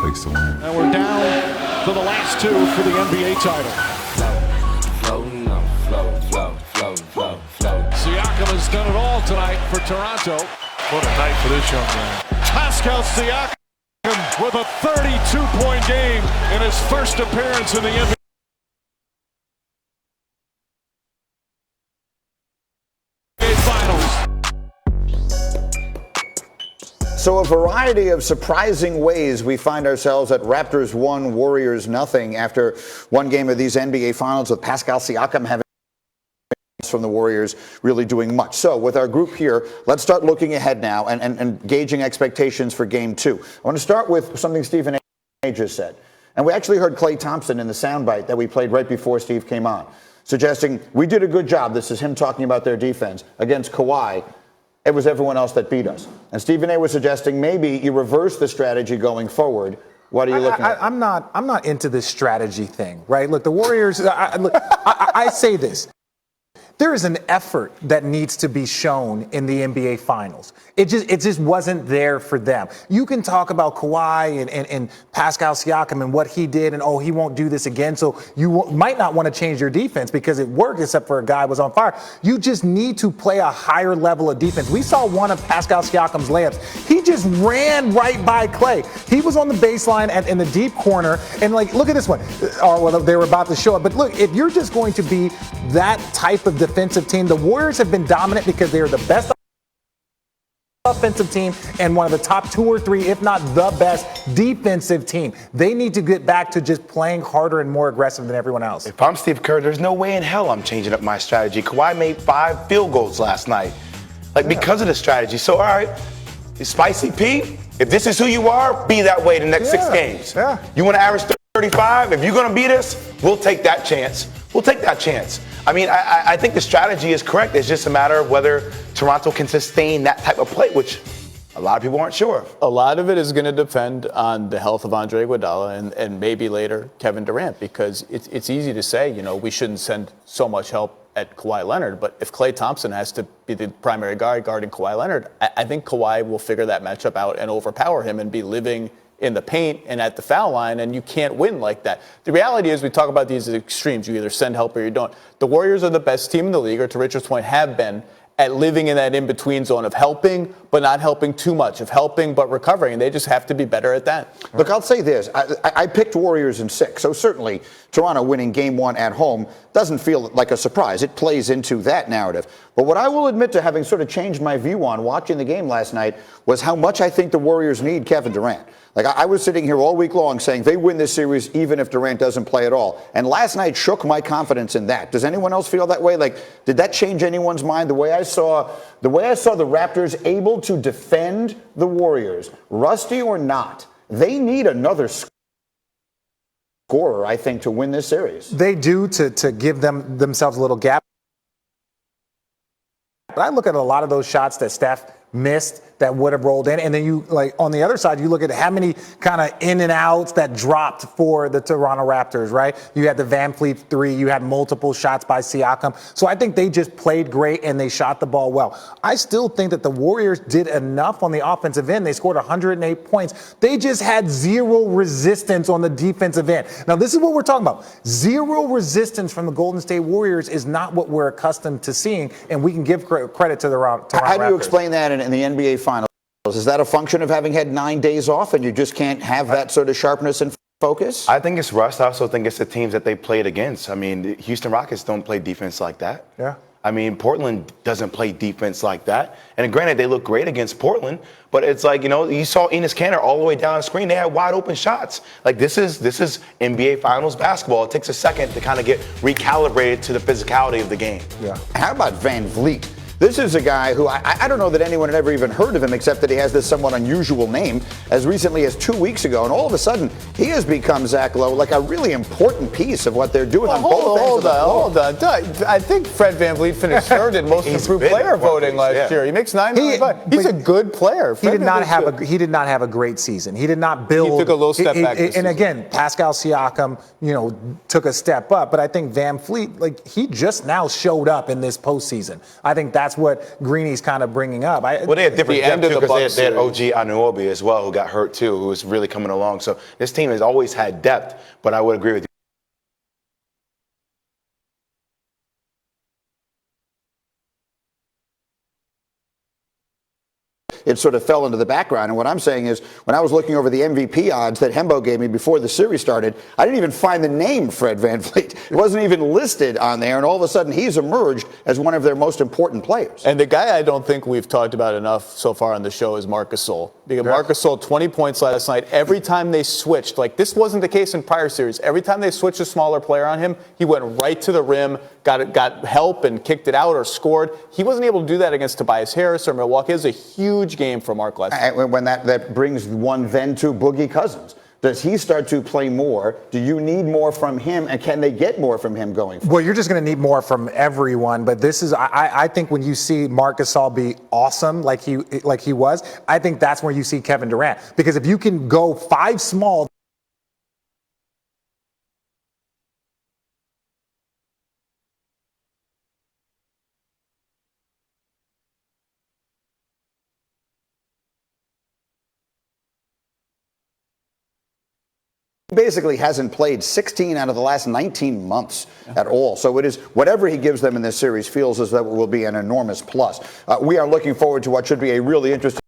takes to win. And we're down to the last two for the NBA title. Siakam has done it all tonight for Toronto. What a night for this young man. Pascal Siakam with a 32-point game in his first appearance in the NBA Finals. So a variety of surprising ways we find ourselves at Raptors 1, Warriors nothing after one game of these NBA Finals with Pascal Siakam having from the Warriors really doing much. So with our group here, let's start looking ahead now and gauging expectations for Game 2. I want to start with something Stephen A. just said. And we actually heard Curry Thompson in the soundbite that we played right before Steve came on, suggesting we did a good job. This is him talking about their defense against Kawhi. It was everyone else that beat us. And Stephen A. was suggesting maybe you reverse the strategy going forward. What are you looking at? I'm not into this strategy thing, right? Look, the Warriors, I say this. There is an effort that needs to be shown in the NBA Finals. It just wasn't there for them. You can talk about Kawhi and Pascal Siakam and what he did, and he won't do this again. So you might not want to change your defense because it worked, except for a guy was on fire. You just need to play a higher level of defense. We saw one of Pascal Siakam's layups. He just ran right by Clay. He was on the baseline in the deep corner, and look at this one. They were about to show it, but look, if you're just going to be that type of defensive team, the Warriors have been dominant because they are the best offensive team and one of the top 2 or 3, if not the best defensive team. They need to get back to just playing harder and more aggressive than everyone else. If I'm Steve Kerr, there's no way in hell I'm changing up my strategy. Kawhi made 5 field goals last night, because of the strategy. So, all right, Spicy P, if this is who you are, be that way the next 6 games. Yeah. You want to average 35? If you're going to beat us, we'll take that chance. We'll take that chance. I mean, I think the strategy is correct. It's just a matter of whether Toronto can sustain that type of play, which a lot of people aren't sure of. A lot of it is going to depend on the health of Andre Iguodala and maybe later Kevin Durant, because it's easy to say, we shouldn't send so much help at Kawhi Leonard. But if Klay Thompson has to be the primary guy guarding Kawhi Leonard, I think Kawhi will figure that matchup out and overpower him and be living in the paint and at the foul line, and you can't win like that. The reality is we talk about these as extremes. You either send help or you don't. The Warriors are the best team in the league, or to Richard's point, have been at living in that in-between zone of helping but not helping too much, of helping but recovering, and they just have to be better at that. Look, I'll say this. I picked Warriors in 6, so certainly Toronto winning Game 1 at home doesn't feel like a surprise. It plays into that narrative. But what I will admit to having sort of changed my view on watching the game last night was how much I think the Warriors need Kevin Durant. I was sitting here all week long saying they win this series even if Durant doesn't play at all. And last night shook my confidence in that. Does anyone else feel that way? Did that change anyone's mind? The way I saw the Raptors able to defend the Warriors, rusty or not, they need another scorer, I think, to win this series. They do, to give themselves a little gap. But I look at a lot of those shots that Steph missed that would have rolled in. And then you, on the other side, you look at how many kind of in and outs that dropped for the Toronto Raptors, right? You had the Van Fleet 3, you had multiple shots by Siakam. So I think they just played great and they shot the ball well. I still think that the Warriors did enough on the offensive end. They scored 108 points. They just had zero resistance on the defensive end. Now, this is what we're talking about. Zero resistance from the Golden State Warriors is not what we're accustomed to seeing, and we can give credit to the Toronto Raptors. How do you explain that in the NBA Finals? Is that a function of having had 9 days off and you just can't have that sort of sharpness and focus? I think it's rust. I also think it's the teams that they played against. I mean, the Houston Rockets don't play defense like that. Yeah. I mean, Portland doesn't play defense like that. And granted, they look great against Portland, but it's you saw Enes Kanter all the way down the screen. They had wide open shots. This is NBA Finals basketball. It takes a second to kind of get recalibrated to the physicality of the game. Yeah. How about Van Vliet? This is a guy who I don't know that anyone had ever even heard of him, except that he has this somewhat unusual name as recently as 2 weeks ago. And all of a sudden, he has become, Zach Lowe, a really important piece of what they're doing on both ends of the floor. Hold on. I think Fred VanVleet finished third in most improved player voting last year. He makes $9 million. He's a good player. He did not have a great season. He did not build. He took a little step back. And again, Pascal Siakam, took a step up. But I think VanVleet, he just now showed up in this postseason. I think that's that's what Greeny's kind of bringing up. Well, they had different The end depth of too, the because they had Bucks OG Anunoby as well, who got hurt too, who was really coming along. So this team has always had depth, but I would agree with you. It sort of fell into the background. And what I'm saying is, when I was looking over the MVP odds that Hembo gave me before the series started, I didn't even find the name Fred VanVleet. It wasn't even listed on there, and all of a sudden he's emerged as one of their most important players. And the guy I don't think we've talked about enough so far on the show is Marc Gasol. Because Marc Gasol, 20 points last night. Every time they switched, like this wasn't the case in prior series. Every time they switched a smaller player on him, he went right to the rim, got help and kicked it out or scored. He wasn't able to do that against Tobias Harris or Milwaukee. It was a huge game for Marc last night. When that brings one then to Boogie Cousins. Does he start to play more? Do you need more from him? And can they get more from him going forward? Well, you're just going to need more from everyone. But this is, I think when you see Marc Gasol be awesome like he was, I think that's where you see Kevin Durant. Because if you can go 5 small, basically hasn't played 16 out of the last 19 months at all. So it is whatever he gives them in this series feels as though it will be an enormous plus. We are looking forward to what should be a really interesting